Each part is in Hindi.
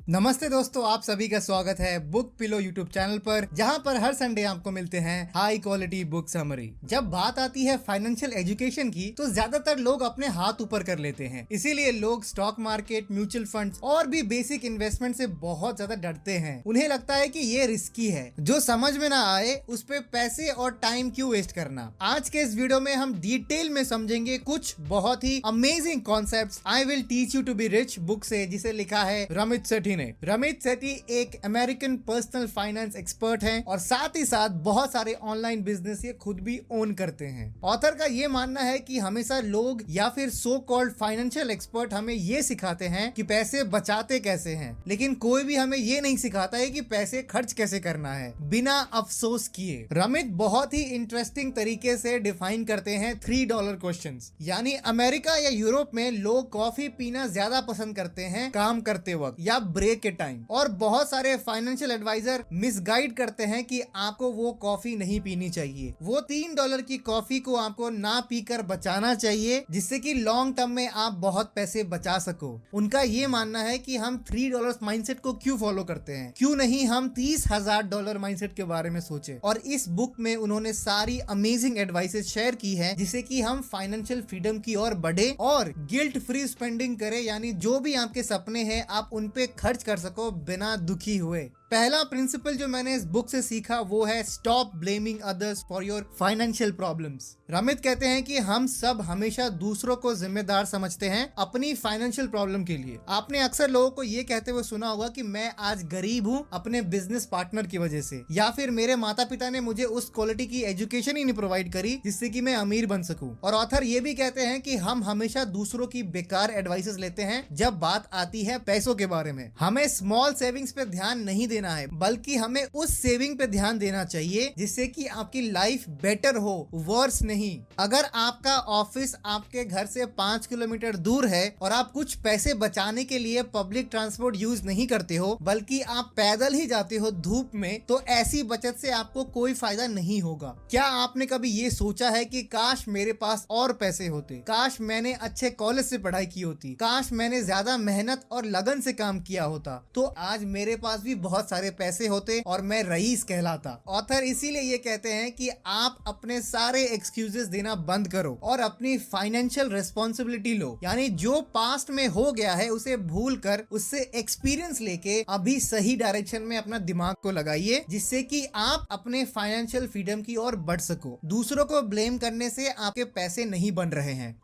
नमस्ते दोस्तों, आप सभी का स्वागत है बुक पिलो यूट्यूब चैनल पर, जहां पर हर संडे आपको मिलते हैं हाई क्वालिटी बुक समरी। जब बात आती है फाइनेंशियल एजुकेशन की तो ज्यादातर लोग अपने हाथ ऊपर कर लेते हैं। इसीलिए लोग स्टॉक मार्केट, म्यूचुअल फंड्स और भी बेसिक इन्वेस्टमेंट से बहुत ज्यादा डरते हैं। उन्हें लगता है कि ये रिस्की है, जो समझ में ना आए उस पे पैसे और टाइम क्यों वेस्ट करना। आज के इस वीडियो में हम डिटेल में समझेंगे कुछ बहुत ही amazing concepts I will teach you to be rich book से, जिसे लिखा है रमित सेठी ने। रमित सेठी एक अमेरिकन पर्सनल फाइनेंस एक्सपर्ट हैं और साथ ही साथ बहुत सारे ऑनलाइन बिजनेस ये खुद भी ओन करते हैं। ऑथर का ये मानना है कि हमेशा लोग या फिर सो कॉल्ड फाइनेंशियल एक्सपर्ट हमें ये सिखाते हैं कि पैसे बचाते कैसे हैं, लेकिन कोई भी हमें ये नहीं सिखाता है कि पैसे खर्च कैसे करना है बिना अफसोस किए। रमित बहुत ही इंटरेस्टिंग तरीके से डिफाइन करते हैं $3 क्वेश्चंस। यानी अमेरिका या यूरोप में लोग कॉफी पीना ज्यादा पसंद करते हैं काम करते वक्त या ब्रेक के टाइम, और बहुत सारे फाइनेंशियल एडवाइजर मिसगाइड करते हैं कि आपको वो कॉफी नहीं पीनी चाहिए। वो $3 की कॉफी को आपको ना पीकर बचाना चाहिए, जिससे कि लॉन्ग टर्म में आप बहुत पैसे बचा सको। उनका ये मानना है कि हम $3 माइंडसेट को क्यों फॉलो करते हैं, क्यों नहीं हम $30,000 माइंडसेट के बारे में सोचे। और इस बुक में उन्होंने सारी अमेजिंग एडवाइसेस शेयर की है, जिससे कि हम फाइनेंशियल फ्रीडम की ओर बढ़े और गिल्ट फ्री स्पेंडिंग करें। यानी जो भी आपके सपने हैं आप उन पे खर्च कर सको बिना दुखी हुए। पहला प्रिंसिपल जो मैंने इस बुक से सीखा वो है stop blaming others for your financial problems. Ramit कहते हैं कि हम सब हमेशा दूसरों को जिम्मेदार समझते हैं अपनी फाइनेंशियल प्रॉब्लम के लिए। आपने अक्सर लोगों को ये कहते हुए सुना होगा कि मैं आज गरीब हूँ अपने बिजनेस पार्टनर की वजह से, या फिर मेरे माता पिता ने मुझे उस क्वालिटी की एजुकेशन ही नहीं प्रोवाइड करी जिससे कि मैं अमीर बन सकूं। और ऑथर ये भी कहते हैं कि हम हमेशा दूसरों की बेकार एडवाइसेस लेते हैं जब बात आती है पैसों के बारे में। हमें स्मॉल सेविंग्स पे ध्यान नहीं देना है, बल्कि हमें उस सेविंग पे ध्यान देना चाहिए जिससे कि आपकी लाइफ बेटर हो, वर्स नहीं। अगर आपका ऑफिस आपके घर से 5 किलोमीटर दूर है और आप कुछ पैसे बचाने के लिए पब्लिक ट्रांसपोर्ट यूज नहीं करते हो, बल्कि आप पैदल ही जाते हो धूप में, तो ऐसी बचत से आपको कोई फायदा नहीं होगा। क्या आपने कभी ये सोचा है कि काश मेरे पास और पैसे होते, काश मैंने अच्छे कॉलेज से पढ़ाई की होती, काश मैंने ज्यादा मेहनत और लगन से काम किया होता, तो आज मेरे पास भी बहुत सारे पैसे होते और मैं रईस कहलाता। ऑथर इसीलिए ये कहते हैं कि आप अपने सारे एक्सक्यूजेस देना बंद करो और अपनी फाइनेंशियल रिस्पॉन्सिबिलिटी लो। यानी जो पास्ट में हो गया है उसे भूल कर उससे एक्सपीरियंस लेके अभी सही डायरेक्शन में अपना दिमाग को लगाइए, जिससे कि आप अपने फाइनेंशियल फ्रीडम की ओर बढ़ सको। दूसरों को ब्लेम करने से आपके पैसे नहीं बन रहे हैं।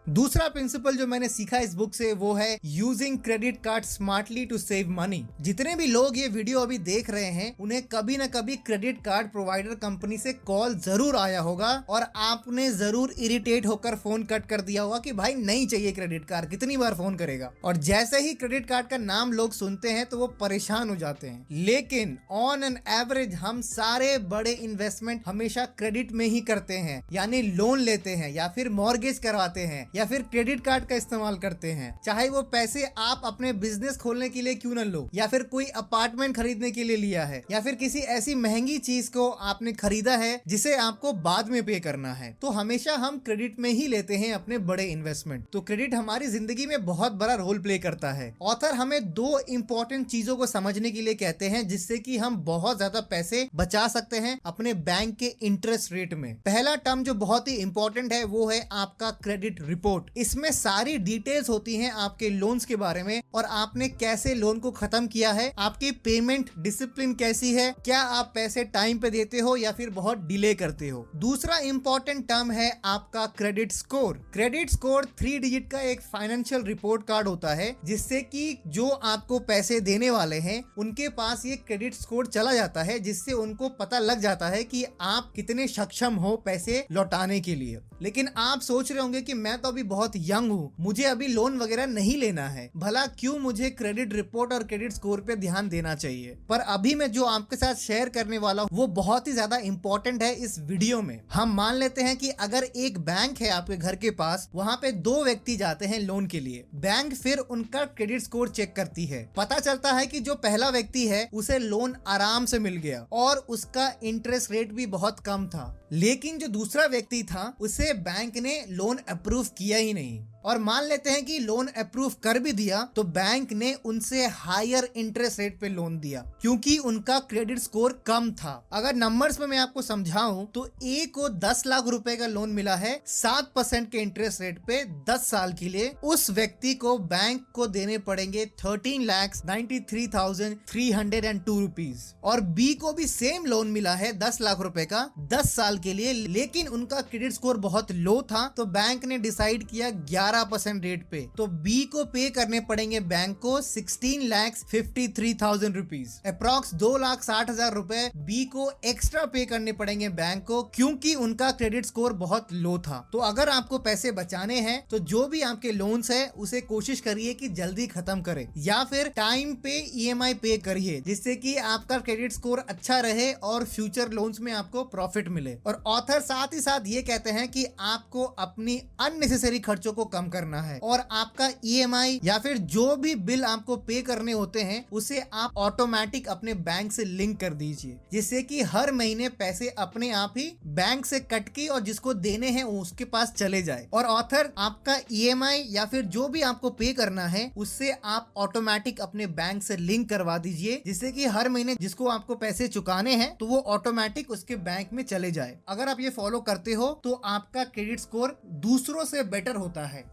दूसरा प्रिंसिपल जो मैंने सीखा इस बुक से वो है using credit card smartly to save money. जितने भी लोग ये वीडियो अभी देख रहे हैं उन्हें कभी ना कभी क्रेडिट कार्ड प्रोवाइडर कंपनी से कॉल जरूर आया होगा और आपने जरूर इरिटेट होकर फोन कट कर दिया होगा कि भाई नहीं चाहिए क्रेडिट कार्ड, कितनी बार फोन करेगा। और जैसे ही क्रेडिट कार्ड का नाम लोग सुनते हैं तो वो परेशान हो जाते हैं। लेकिन ऑन एन एवरेज हम सारे बड़े इन्वेस्टमेंट हमेशा क्रेडिट में ही करते हैं, यानी लोन लेते हैं या फिर मॉर्गेज करवाते हैं या फिर क्रेडिट कार्ड का इस्तेमाल करते हैं। चाहे वो पैसे आप अपने बिजनेस खोलने के लिए क्यों न लो, या फिर कोई अपार्टमेंट खरीदने के लिए लिया है, या फिर किसी ऐसी महंगी चीज को आपने खरीदा है जिसे आपको बाद में पे करना है, तो हमेशा हम क्रेडिट में ही लेते हैं अपने बड़े इन्वेस्टमेंट। तो क्रेडिट हमारी जिंदगी में बहुत बड़ा रोल प्ले करता है। ऑथर हमें 2 इंपॉर्टेंट चीजों को समझने के लिए कहते हैं जिससे कि हम बहुत ज्यादा पैसे बचा सकते हैं अपने बैंक के इंटरेस्ट रेट में। पहला टर्म जो बहुत ही इंपॉर्टेंट है वो है आपका क्रेडिट रिपोर्ट। इसमें सारी डिटेल्स होती हैं आपके लोन्स के बारे में और आपने कैसे लोन को खत्म किया है, आपकी पेमेंट डिसिप्लिन कैसी है, क्या आप पैसे टाइम पे देते हो या फिर बहुत डिले करते हो। दूसरा इंपॉर्टेंट टर्म है आपका credit score. Credit score 3 digit का एक फाइनेंशियल रिपोर्ट कार्ड होता है, जिससे कि जो आपको पैसे देने वाले हैं उनके पास ये क्रेडिट स्कोर चला जाता है, जिससे उनको पता लग जाता है कि आप कितने सक्षम हो पैसे लौटाने के लिए। लेकिन आप सोच रहे होंगे कि मैं तो अभी बहुत यंग हूँ, मुझे अभी लोन वगैरह नहीं लेना है, भला क्यों मुझे क्रेडिट रिपोर्ट और क्रेडिट स्कोर पे ध्यान देना चाहिए। पर अभी मैं जो आपके साथ शेयर करने वाला हूँ वो बहुत ही ज्यादा इंपॉर्टेंट है इस वीडियो में। हम मान लेते हैं कि अगर एक बैंक है आपके घर के पास, वहाँ पे 2 व्यक्ति जाते हैं लोन के लिए। बैंक फिर उनका क्रेडिट स्कोर चेक करती है। पता चलता है कि जो पहला व्यक्ति है उसे लोन आराम से मिल गया और उसका इंटरेस्ट रेट भी बहुत कम था, लेकिन जो दूसरा व्यक्ति था उसे बैंक ने लोन अप्रूव किया ही नहीं। और मान लेते हैं कि लोन अप्रूव कर भी दिया तो बैंक ने उनसे हायर इंटरेस्ट रेट पे लोन दिया क्योंकि उनका क्रेडिट स्कोर कम था। अगर नंबर्स में मैं आपको समझाऊं तो ए को 10 लाख रुपए का लोन मिला है 7% के इंटरेस्ट रेट पे 10 साल के लिए, उस व्यक्ति को बैंक को देने पड़ेंगे 13,93,302 रुपीज। और बी को भी सेम लोन मिला है 10 लाख रुपए का 10 साल के लिए, लेकिन उनका क्रेडिट स्कोर बहुत लो था तो बैंक ने डिसाइड किया 11% रेट पे, तो बी को पे करने पड़ेंगे बैंक को 16,53,000 रुपीज, अप्रॉक्स 2,60,000 रुपए बी को एक्स्ट्रा पे करने पड़ेंगे बैंक को क्योंकि उनका क्रेडिट स्कोर बहुत लो था। तो अगर आपको पैसे बचाने हैं तो जो भी आपके लोन्स है उसे कोशिश करिए कि जल्दी खत्म करें या फिर टाइम पे ईएमआई पे करिए जिससे कि आपका क्रेडिट स्कोर अच्छा रहे और फ्यूचर लोन्स में आपको प्रॉफिट मिले। और ऑथर साथ ही साथ ये कहते हैं कि आपको अपनी अननेसेसरी खर्चों को कम करना है और आपका ईएमआई या फिर जो भी बिल आपको पे करने होते हैं उसे आप ऑटोमेटिक अपने बैंक से लिंक कर दीजिए जिससे कि हर महीने पैसे अपने आप ही बैंक से कट के और जिसको देने हैं उसके पास चले जाए। और ऑथर आपका ईएमआई या फिर जो भी आपको पे करना है उससे आप ऑटोमेटिक अपने बैंक से लिंक करवा दीजिए जिससे कि हर महीने जिसको आपको पैसे चुकाने हैं तो वो ऑटोमेटिक उसके बैंक में चले जाए। अगर आप ये फॉलो करते हो तो आपका क्रेडिट स्कोर दूसरों से बेटर होता है।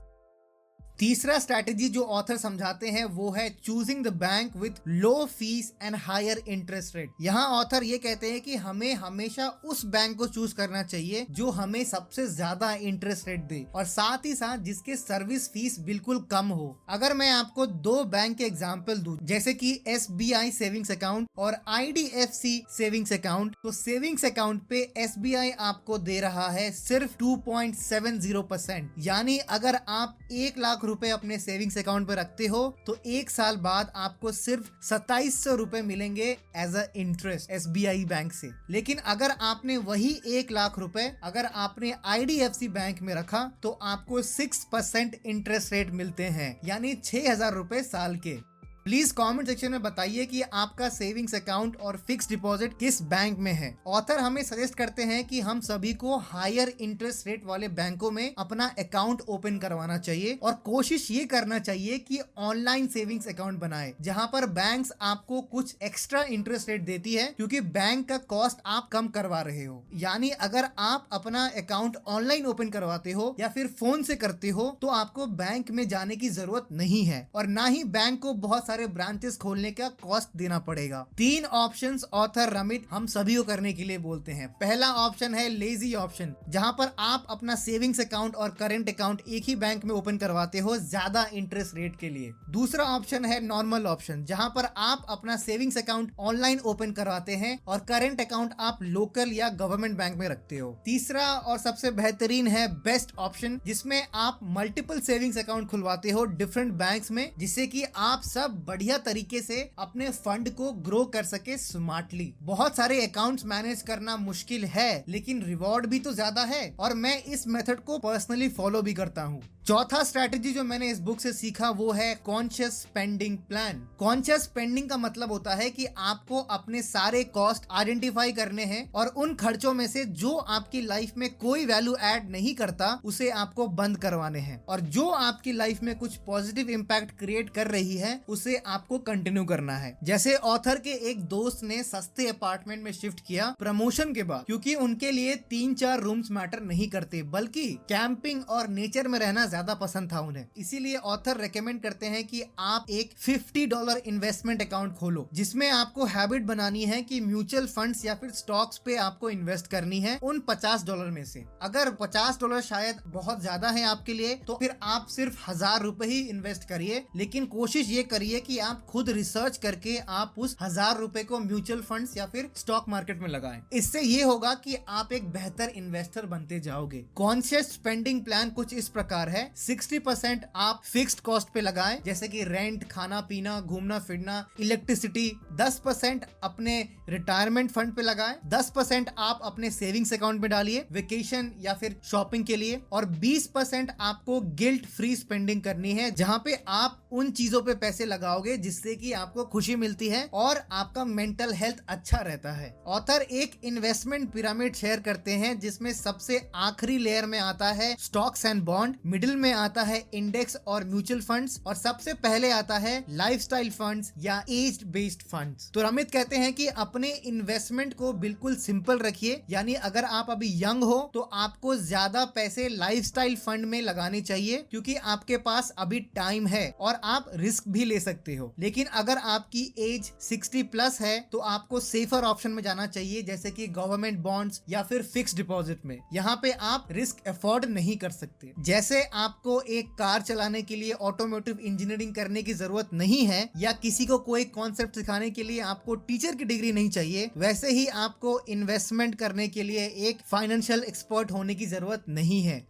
तीसरा स्ट्रैटेजी जो ऑथर समझाते हैं वो है choosing the bank with low fees and higher interest rate. यहाँ ऑथर ये कहते हैं कि हमें हमेशा उस बैंक को चूज करना चाहिए जो हमें सबसे ज्यादा इंटरेस्ट रेट दे और साथ ही साथ जिसके सर्विस फीस बिल्कुल कम हो। अगर मैं आपको दो बैंक के एग्जांपल दूं जैसे कि SBI सेविंग्स अकाउंट और IDFC सेविंग्स अकाउंट, तो सेविंग्स अकाउंट पे SBI आपको दे रहा है सिर्फ 2.70%, यानी अगर आप 1 लाख रुपए अपने सेविंग्स अकाउंट पे रखते हो तो 1 साल बाद आपको सिर्फ 2700 रुपए मिलेंगे as a interest SBI bank से। लेकिन अगर आपने वही 1 लाख रुपए अगर आपने IDFC बैंक में रखा तो आपको 6% इंटरेस्ट रेट मिलते हैं, यानी 6,000 रुपए साल के। प्लीज कमेंट सेक्शन में बताइए कि आपका सेविंग्स अकाउंट और फिक्स डिपॉजिट किस बैंक में है। ऑथर हमें सजेस्ट करते हैं कि हम सभी को हायर इंटरेस्ट रेट वाले बैंकों में अपना अकाउंट ओपन करवाना चाहिए और कोशिश ये करना चाहिए कि ऑनलाइन सेविंग्स अकाउंट बनाए जहां पर बैंक्स आपको कुछ एक्स्ट्रा इंटरेस्ट रेट देती है क्योंकि बैंक का कॉस्ट आप कम करवा रहे हो। यानी अगर आप अपना अकाउंट ऑनलाइन ओपन करवाते हो या फिर फोन से करते हो तो आपको बैंक में जाने की जरूरत नहीं है और ना ही बैंक को बहुत सारे ब्रांचेस खोलने का कॉस्ट देना पड़ेगा। 3 ऑप्शंस ऑथर रमित हम सभी को करने के लिए बोलते हैं। पहला ऑप्शन है लेजी ऑप्शन, जहां पर आप अपना सेविंग्स अकाउंट और करंट अकाउंट एक ही बैंक में ओपन करवाते हो ज्यादा इंटरेस्ट रेट के लिए। दूसरा ऑप्शन है नॉर्मल ऑप्शन, जहां पर आप अपना सेविंग्स अकाउंट ऑनलाइन ओपन करवाते हैं और करंट अकाउंट आप लोकल या गवर्नमेंट बैंक में रखते हो। तीसरा और सबसे बेहतरीन है बेस्ट ऑप्शन, जिसमें आप मल्टीपल सेविंग्स अकाउंट खुलवाते हो डिफरेंट बैंक्स में जिससे कि आप सब बढ़िया तरीके से अपने फंड को ग्रो कर सके स्मार्टली। बहुत सारे अकाउंट्स मैनेज करना मुश्किल है लेकिन रिवॉर्ड भी तो ज्यादा है और मैं इस मेथड को पर्सनली फॉलो भी करता हूँ। चौथा स्ट्रैटेजी जो मैंने इस बुक से सीखा वो है conscious spending plan. Conscious spending का मतलब होता है कि आपको अपने सारे कॉस्ट आइडेंटिफाई करने हैं और उन खर्चों में से जो आपकी लाइफ में कोई वैल्यू ऐड नहीं करता उसे आपको बंद करवाने हैं और जो आपकी लाइफ में कुछ पॉजिटिव इंपैक्ट क्रिएट कर रही है उसे आपको कंटिन्यू करना है। जैसे ऑथर के एक दोस्त ने सस्ते अपार्टमेंट में शिफ्ट किया प्रमोशन के बाद क्योंकि उनके लिए 3-4 रूम्स मैटर नहीं करते बल्कि कैंपिंग और नेचर में रहना ज्यादा पसंद था उन्हें। इसीलिए ऑथर रेकमेंड करते हैं कि आप एक $50 इन्वेस्टमेंट अकाउंट खोलो जिसमें आपको हैबिट बनानी है कि म्यूचुअल फंड्स या फिर स्टॉक्स पे आपको इन्वेस्ट करनी है उन $50 में से। अगर $50 शायद बहुत ज्यादा है आपके लिए तो फिर आप सिर्फ 1,000 रुपए ही इन्वेस्ट करिए, लेकिन कोशिश ये करिए कि आप खुद रिसर्च करके आप उस 1,000 रुपए को म्यूचुअल फंड्स या फिर स्टॉक मार्केट में लगाएं। इससे ये होगा कि आप एक बेहतर इन्वेस्टर बनते जाओगे। कॉन्शियस स्पेंडिंग प्लान कुछ इस प्रकार है। 60% आप फिक्स्ड कॉस्ट पे लगाएं जैसे कि रेंट, खाना पीना, घूमना फिरना, इलेक्ट्रिसिटी। 10% अपने रिटायरमेंट फंड पे लगाएं। 10% आप अपने सेविंग्स अकाउंट में डालिए वेकेशन या फिर शॉपिंग के लिए और 20% आपको गिल्ट फ्री स्पेंडिंग करनी है जहां पे आप उन चीजों पे पैसे लगाओगे जिससे कि आपको खुशी मिलती है और आपका मेंटल हेल्थ अच्छा रहता है। ऑथर एक इन्वेस्टमेंट पिरामिड शेयर करते हैं जिसमें सबसे आखिरी लेयर में आता है स्टॉक्स एंड बॉन्ड, मिडिल में आता है इंडेक्स और म्यूचुअल फंड्स, और सबसे पहले आता है लाइफस्टाइल फंड्स या एज बेस्ड फंड्स। तो अमित कहते हैं कि अपने इन्वेस्टमेंट को बिल्कुल सिंपल रखिए, यानी अगर आप अभी यंग हो तो आपको ज्यादा पैसे लाइफस्टाइल फंड में लगाने चाहिए, क्योंकि आपके पास अभी टाइम है और आप रिस्क भी ले सकते हो। लेकिन अगर आपकी एज 60 प्लस है तो आपको सेफर ऑप्शन में जाना चाहिए, जैसे कि गवर्नमेंट बॉन्ड्स या फिर फिक्स डिपॉजिट में। यहाँ पे आप रिस्क अफोर्ड नहीं कर सकते। जैसे आपको एक कार चलाने के लिए ऑटोमोटिव इंजीनियरिंग करने की जरूरत नहीं है, या किसी को कोई कॉन्सेप्ट सिखाने के लिए आपको टीचर की डिग्री नहीं चाहिए, वैसे ही आपको इन्वेस्टमेंट करने के लिए एक फाइनेंशियल एक्सपर्ट होने की जरूरत नहीं है।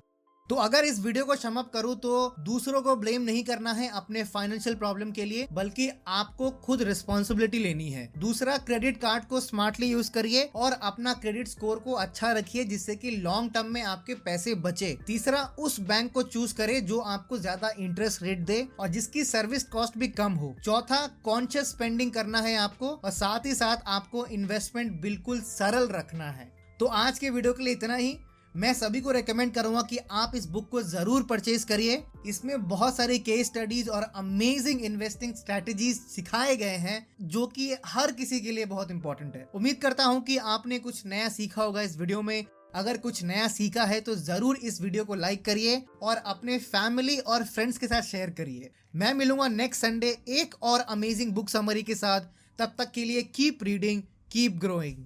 तो अगर इस वीडियो को सम अप करूं तो दूसरों को ब्लेम नहीं करना है अपने फाइनेंशियल प्रॉब्लम के लिए, बल्कि आपको खुद रिस्पॉन्सिबिलिटी लेनी है। दूसरा, क्रेडिट कार्ड को स्मार्टली यूज करिए और अपना क्रेडिट स्कोर को अच्छा रखिए, जिससे कि लॉन्ग टर्म में आपके पैसे बचे। तीसरा, उस बैंक को चूज करें जो आपको ज्यादा इंटरेस्ट रेट दे और जिसकी सर्विस कॉस्ट भी कम हो। चौथा, कॉन्शियस स्पेंडिंग करना है आपको, और साथ ही साथ आपको इन्वेस्टमेंट बिल्कुल सरल रखना है। तो आज के वीडियो के लिए इतना ही। मैं सभी को रेकमेंड करूंगा कि आप इस बुक को जरूर परचेज करिए। इसमें बहुत सारी केस स्टडीज और अमेजिंग इन्वेस्टिंग स्ट्रैटेजीज सिखाए गए हैं, जो कि हर किसी के लिए बहुत इंपॉर्टेंट है। उम्मीद करता हूं कि आपने कुछ नया सीखा होगा इस वीडियो में। अगर कुछ नया सीखा है तो जरूर इस वीडियो को लाइक करिए और अपने फैमिली और फ्रेंड्स के साथ शेयर करिए। मैं मिलूंगा नेक्स्ट संडे एक और अमेजिंग बुक समरी के साथ। तब तक के लिए कीप रीडिंग, कीप ग्रोइंग।